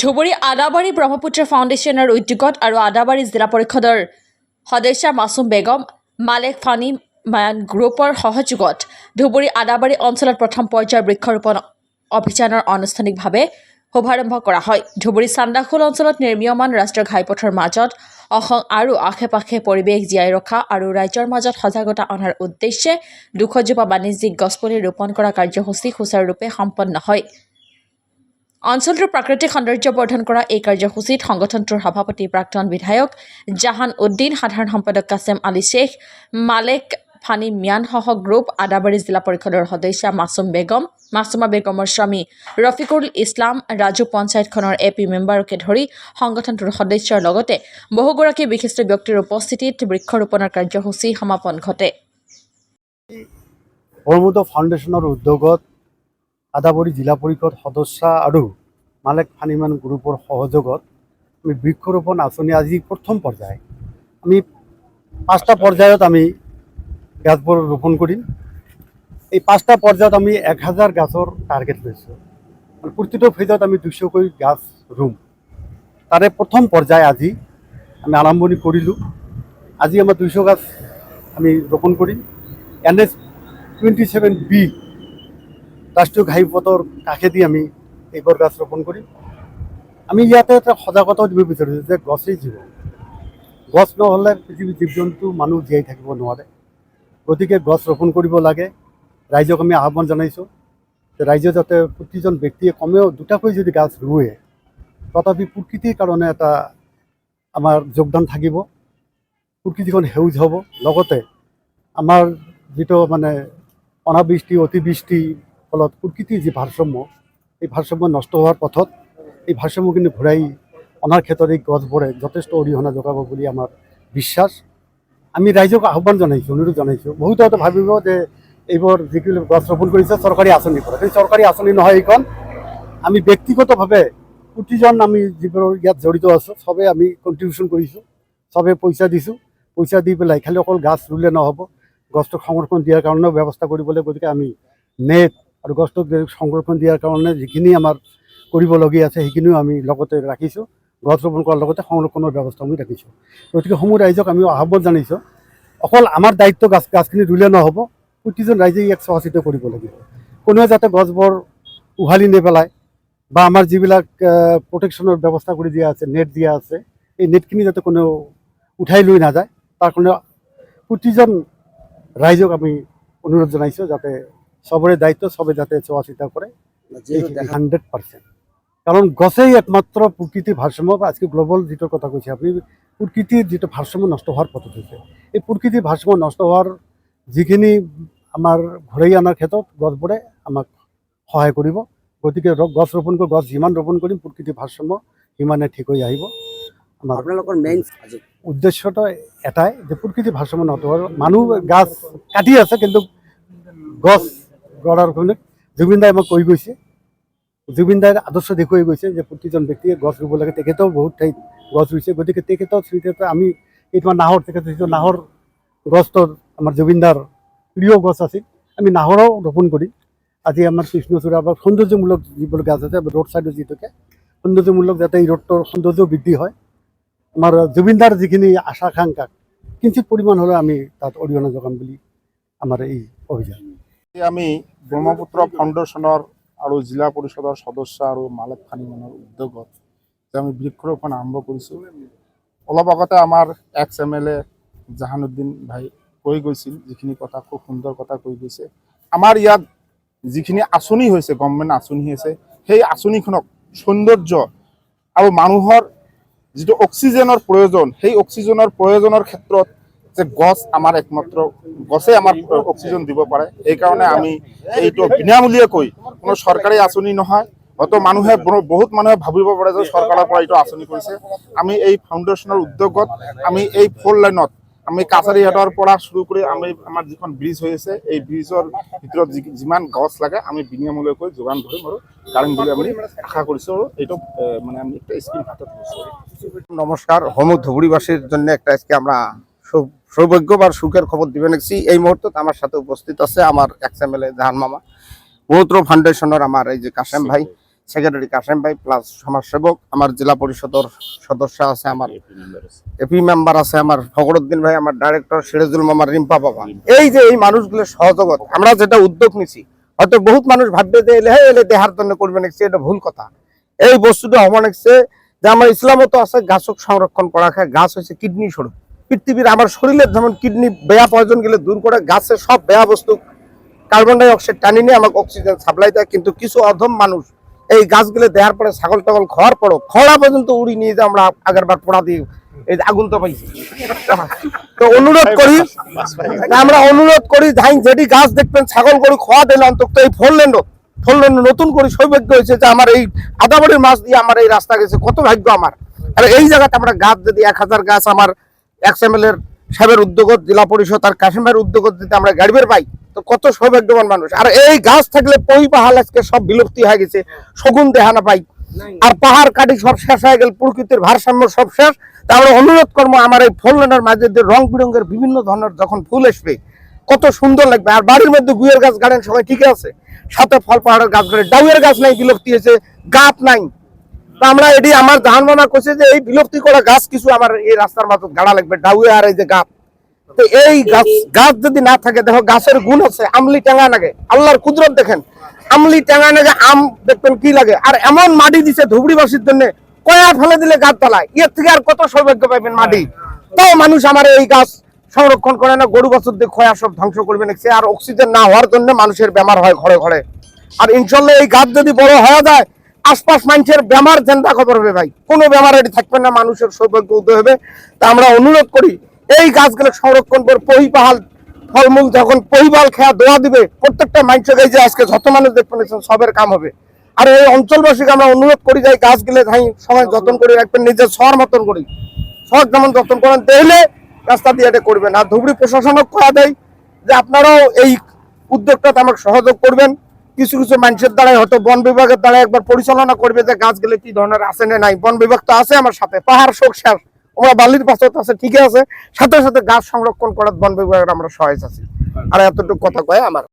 ধুবুৰী আদাবাৰী ব্ৰহ্মপুত্ৰ ফাউণ্ডেশ্যনৰ উদ্যোগত আৰু আদাবাৰী জিলা পৰিষদৰ সদস্য মাছুম বেগম মালেক ফানি মায়ান গ্ৰুপৰ সহযোগত ধুবুৰী আদাবাৰী অঞ্চলত প্ৰথম পৰ্যায়ৰ বৃক্ষৰোপণ অভিযানৰ আনুষ্ঠানিকভাৱে শুভাৰম্ভ কৰা হয়। ধুবুৰী চান্দাখোল অঞ্চলত নিৰ্মীয়মান ৰাষ্ট্ৰীয় ঘাইপথৰ মাজত অসম আৰু আশে-পাশে পৰিৱেশ জীয়াই ৰখা আৰু ৰাইজৰ মাজত সজাগতা অনাৰ উদ্দেশ্যে 200 জোপা বাণিজ্যিক গছপুলি ৰোপণ কৰা কাৰ্যসূচী সুচাৰুৰূপে সম্পন্ন হয়। অঞ্চলটোৰ প্ৰাকৃতিক সৌন্দৰ্য বৰ্ধন কৰা এই কাৰ্যসূচীত সংগঠনটোৰ সভাপতি প্ৰাক্তন বিধায়ক জাহান উদ্দিন, সাধাৰণ সম্পাদক কাছেম আলী শ্বেখ, মালেক ফানি মিয়ানসহ গ্ৰুপ আদাবাৰী জিলা পৰিষদৰ সদস্য মাছুমা বেগমৰ স্বামী ৰফিকুল ইছলাম, ৰাজু পঞ্চায়তখনৰ এপি মেম্বাৰকে ধৰি সংগঠনটোৰ সদস্যৰ লগতে বহুগৰাকী বিশিষ্ট ব্যক্তিৰ উপস্থিতিত বৃক্ষৰোপণৰ কাৰ্যসূচী সমাপন ঘটে। ব্ৰহ্মপুত্ৰ ফাউণ্ডেশ্যনৰ উদ্যোগত আদাবাৰী জিলা পৰিষদ সদস্য আৰু মালেক ফানিমান গ্ৰুপৰ সহযোগত আমি বৃক্ষৰোপণ আঁচনি আজি প্ৰথম পৰ্যায় আমি 5টা পৰ্যায়ত আমি গাছবোৰ ৰোপণ কৰিম। এই 5টা পৰ্যায়ত আমি 1000 গাছৰ টাৰ্গেট লৈছোঁ আৰু প্ৰতিটো ফেজত আমি 200কৈ গাছ ৰুম। তাৰে প্ৰথম পৰ্যায় আজি আমি আৰম্ভণি কৰিলোঁ। আজি আমাৰ 200 গাছ আমি ৰোপণ কৰিম। NH 27B ৰাষ্ট্ৰীয় ঘাইপথৰ কাষেদি আমি এইবোৰ গাছ ৰোপণ কৰিম। আমি ইয়াতে এটা সজাগতা দিব বিচাৰিছোঁ যে গছেই জীৱন, গছ নহ'লে পৃথিৱীৰ জীৱ জন্তু মানুহ জীয়াই থাকিব নোৱাৰে। গতিকে গছ ৰোপণ কৰিব লাগে। ৰাইজক আমি আহ্বান জনাইছোঁ যে ৰাইজে যাতে প্ৰতিজন ব্যক্তিয়ে কমেও 2টাকৈ যদি গাছ ৰুৱে, তথাপি প্ৰকৃতিৰ কাৰণে এটা আমাৰ যোগদান থাকিব, প্ৰকৃতিখন সেউজ হ'ব। লগতে আমাৰ যিটো অনাবৃষ্টি অতিবৃষ্টিৰ ফলত প্ৰকৃতিৰ যি ভাৰসাম্য, এই ভাৰসাম্য নষ্ট হোৱাৰ পথত এই ভাৰসাম্যখিনি ঘূৰাই অনাৰ ক্ষেত্ৰত এই গছবোৰে যথেষ্ট অৰিহণা যোগাব বুলি আমাৰ বিশ্বাস। আমি ৰাইজক আহ্বান জনাইছোঁ, অনুৰোধ জনাইছোঁ। বহুতে হয়তো ভাবিব যে এইবোৰ যিখিনি গছ ৰোপণ কৰিছে চৰকাৰী আঁচনিৰ পৰা, কিন্তু চৰকাৰী আঁচনি নহয় এইখন। আমি ব্যক্তিগতভাৱে প্ৰতিজন আমি যিবোৰ ইয়াত জড়িত আছোঁ চবেই আমি কণ্ট্ৰিবিউশ্যন কৰিছোঁ, চবেই পইচা দিছোঁ। পইচা দি পেলাই খালি অকল গাছ ৰুলে নহ'ব, গছটোক সংৰক্ষণ দিয়াৰ কাৰণেও ব্যৱস্থা কৰিব লাগে। গতিকে আমি নেট আৰু গছটোক সংৰক্ষণ দিয়াৰ কাৰণে যিখিনি আমাৰ কৰিবলগীয়া আছে সেইখিনিও আমি লগতে ৰাখিছোঁ। গছ ৰোপণ কৰাৰ লগতে সংৰক্ষণৰ ব্যৱস্থা আমি ৰাখিছোঁ। গতিকে সমূহ ৰাইজক আমি আহ্বান জনাইছোঁ, অকল আমাৰ দায়িত্ব গাছখিনি ৰুলে নহ'ব, প্ৰতিজন ৰাইজে ইয়াক চোৱা চিতা কৰিব লাগিব। কোনোৱে যাতে গছবোৰ উঘালি নেপেলায় বা আমাৰ যিবিলাক প্ৰটেকশ্যনৰ ব্যৱস্থা কৰি দিয়া আছে, নেট দিয়া আছে, এই নেটখিনি যাতে কোনেও উঠাই লৈ নাযায়, তাৰ কাৰণে প্ৰতিজন ৰাইজক আমি অনুৰোধ জনাইছোঁ যাতে চবৰে দায়িত্ব, চবে যাতে চোৱা চিতা কৰে 100%। কাৰণ গছেই একমাত্ৰ প্ৰকৃতিৰ ভাৰসাম্য, আজকে গ্লোবাল যিটো কথা কৈছে আপুনি, প্ৰকৃতিৰ যিটো ভাৰসাম্য নষ্ট হোৱাৰ পথত হৈছে। এই প্ৰকৃতিৰ ভাৰসাম্য নষ্ট হোৱাৰ যিখিনি আমাৰ ঘূৰাই অনাৰ ক্ষেত্ৰত গছবোৰে আমাক সহায় কৰিব। গতিকে গছ ৰোপণ কৰি, গছ যিমান ৰোপণ কৰিম প্ৰকৃতিৰ ভাৰসাম্য সিমানে ঠিক হৈ আহিব। আমাৰ আপোনালোকৰ মেইন উদ্দেশ্যটো এটাই যে প্ৰকৃতিৰ ভাৰসাম্য নষ্ট হোৱাৰ, মানুহ গাছ কাটি আছে কিন্তু গছ গঢ়াৰ কাৰণে জুবিন দাই আমাক কৈ গৈছে, জুবিন দাইৰ আদৰ্শ দেখুৱাই গৈছে যে প্ৰতিজন ব্যক্তিয়ে গছ ৰুব লাগে। তেখেতেও বহুত ঠাইত গছ ৰুইছে। গতিকে তেখেতৰ স্মৃতিতে আমি এইটো নাহৰ, তেখেতৰ যিটো নাহৰ গছটো আমাৰ জুবিনদাৰ প্ৰিয় গছ আছিল, আমি নাহৰো ৰোপণ কৰিম। আজি আমাৰ কৃষ্ণচূড়া বা সৌন্দৰ্যমূলক যিবোৰ গাছ আছে ৰোড ছাইডত যিটোকে সৌন্দৰ্যমূলক, যাতে এই ৰোডটোৰ সৌন্দৰ্য বৃদ্ধি হয়। আমাৰ জুবিনদাৰ যিখিনি আশা আকাংক্ষা কিঞ্চিত পৰিমাণ হ'লেও আমি তাত অৰিহণা যোগাম বুলি আমাৰ এই অভিযান। আমি ব্ৰহ্মপুত্ৰ ফাউণ্ডেশ্যনৰ আৰু জিলা পৰিষদৰ সদস্য আৰু মালেক ফানিমানৰ উদ্যোগত আমি বৃক্ষৰোপণ আৰম্ভ কৰিছোঁ। অলপ আগতে আমাৰ ex-MLA জাহানুদ্দিন ভাই কৈ গৈছিল যিখিনি কথা, খুব সুন্দৰ কথা কৈ গৈছে। আমাৰ ইয়াত যিখিনি আঁচনি হৈছে, গভৰ্ণমেণ্ট আঁচনি হৈছে, সেই আঁচনিখনক সৌন্দৰ্য আৰু মানুহৰ যিটো অক্সিজেনৰ প্ৰয়োজন, সেই অক্সিজেনৰ প্ৰয়োজনৰ ক্ষেত্ৰত যে গছ আমাৰ একমাত্ৰ, গছে আমাৰ অক্সিজেন দিব পাৰে। সেইকাৰণে আমি এইটো বিনামূলীয়াকৈ, কোনো চৰকাৰী আঁচনি নহয়, হয়তো বহুত মানুহে ভাবিব পাৰে যে চৰকাৰৰ পৰা এইটো আঁচনি কৰিছে। আমি এই ফাউণ্ডেশ্যনৰ উদ্যোগত আমি এই 4 লাইনত আমি কাছাৰীহাটৰ পৰা শুৰু কৰে আমি আমাৰ যখন ব্ৰিজ হয়েছে এই ব্ৰিজেৰ ভিতৰত যিমান গছ লাগে আমি বিনামূলীয়াকৈ যোগান ধৰিম আৰু কাৰণ বুলি আমি আশা কৰিছো। আৰু এইটো মানে আমি একটা স্কিম হাতত লৈছো। নমস্কার, সমুদ্র ধুবুরীবাসীর জন্য একটা আজকে আমরা সৌভাগ্য বা সুখের খবর দিবেন। এই মুহূর্তে আমার সাথে উপস্থিত আছে আমার ex-MLA জাহান মামা, ব্রহ্মপুত্র ফাউন্ডেশনের আমার এই যে কাশেম ভাই, সেক্রেটারি কাশেম ভাই প্লাস সমাজসেবক, আমার জেলা পরিষদের সদস্য আছে, আমার এপি মেম্বার আছে, আমার ফখরুদ্দিন ভাই, আমার ডাইরেক্টর সিরাজুল মামা, রিম্পা বাবা। এই যে এই মানুষগুলোর সহযোগত আমরা যেটা উদ্যোগ নিছি, হয়তো বহুত মানুষ ভাববে যে এলে দেহার জন্য করবে নাকি, এটা ভুল কথা। এই বস্তুটা হওয়া নাকছে যে আমার ইসলামও তো আছে গাছক সংরক্ষণ করা, খায় গাছ হচ্ছে কিডনি স্বরূপ পৃথিবীর। আমার শরীরের যেমন কিডনি বেয়া প্রয়োজন গেলে দূর করে, গাছের সব বেয়া বস্তু কার্বন ডাই অক্সাইড টানি নিয়ে আমাকে অক্সিজেন সাপ্লাই দেয়। কিন্তু কিছু অধম মানুষ এই গাছগুলো দেওয়ার পরে ছাগল টাগল খাওয়ার পরও খড়া পর্যন্ত উড়ি নিয়ে যে আমরা আগের বার পোড়া দিয়ে এই আগুন তো পাইছি। তো অনুরোধ করি ধান যেটি গাছ দেখবেন ছাগল গরু খাওয়া দিলে অন্তত এই ফোরলেন্ড নতুন করে সৌভাগ্য হয়েছে যে আমার এই আদাবাড়ির মাছ দিয়ে আমার এই রাস্তা গেছে, কত ভাগ্য আমার। আর এই জায়গাতে আমরা গাছ যদি 1000 গাছ আমার XML এর সাহেবের উদ্যোগত, জেলা পরিষদ আর কাশিম ভাইয়ের উদ্যোগত যদি আমরা গাড়ি বের পাই, তো কত সৌভাগ্যবান মানুষ। আর এই গাছ থাকলে পাহাড় আজকে সব বিলুপ্তি হয়ে গেছে, শগুন দেখা না পাই, আর পাহাড় কাটি সব শেষ হয়ে গেল, প্রকৃতির ভারসাম্য সব শেষ। তা আমরা অনুরোধ করবো আমার এই ফলনের মাঝে যে রং বিরঙের বিভিন্ন ধরনের যখন ফুল আসবে কত সুন্দর লাগবে। আর বাড়ির মধ্যে গুয়ের গাছ গাড়েন সবাই ঠিক আছে, সাথে ফল পাহাড়ের গাছ গাড়ে, ডাউয়ের গাছ নাই, বিলুপ্তি হয়েছে, গাছ নাই। তো আমরা এটি আমার ধান মামা করছে যে এই বিলুপ্তি করা গাছ কিছু আমার এই রাস্তার মাঝে গাড়া লাগবে, ডাউয়ে আর এই যে গাছ। তো এই গাছ যদি না থাকে, দেখো গাছের গুণ আছে, আমলি টাঙা লাগে, আল্লাহর কুদরত দেখেন, আমলি টাঙা লাগে, আম দেখবেন কি লাগে। আর এমন মাটি দিছে ধুবড়িবাসীর জন্য, কয়া ফেলে দিলে গাছ তলায়, এর থেকে আর কত সৌভাগ্য পাইবেন মাটি। তাও মানুষ আমার এই গাছ সংরক্ষণ করে না, গরু বছর দিয়ে খয়া সব ধ্বংস করবে নাকি। আর অক্সিজেন না হওয়ার জন্য মানুষের বেমার হয় ঘরে ঘরে। আর ইনশাল্লাহ এই গাছ যদি বড় হয়ে যায়, আশপাশ মানুষের বেমার জেন্দা খবর হবে ভাই, কোনো বেমার এটি থাকবে না, মানুষের সৌভাগ্য উদয় হবে। তা আমরা অনুরোধ করি এই গাছগুলো সংরক্ষণ করে পহিপাহাল ফলমূল যখন পহিপাল খেয়া দোয়া দিবে, প্রত্যেকটা মানুষের এই যে আজকে যত মানুষ দেখবেন সবের কাম হবে। আর এই অঞ্চলবাসীকে আমরা অনুরোধ করি যে গাছগুলো ধাই সময় যত্ন করে রাখবেন, নিজের শহর মতন করি, শহর যেমন যত্ন করেন তাহলে রাস্তা দিয়ে এটা করবেন। আর ধুবড়ি প্রশাসনক কয়া দেয় যে আপনারাও এই উদ্যোগটাতে আমাকে সহযোগ করবেন। কিছু কিছু মানুষের দ্বারাই হয়তো বন বিভাগের দ্বারা একবার পরিচালনা করবে যে গাছগুলো কি ধরনের আছে না নাই। বন বিভাগ তো আছে আমার সাথে, পাহাড় শোক শেষ, আমরা বালির পাশে আছে, ঠিক আছে, সাথে সাথে গাছ সংরক্ষণ করার বন বিভাগের আমরা সহায়তা আছি। আর এতটুকু কথা কয় আমার।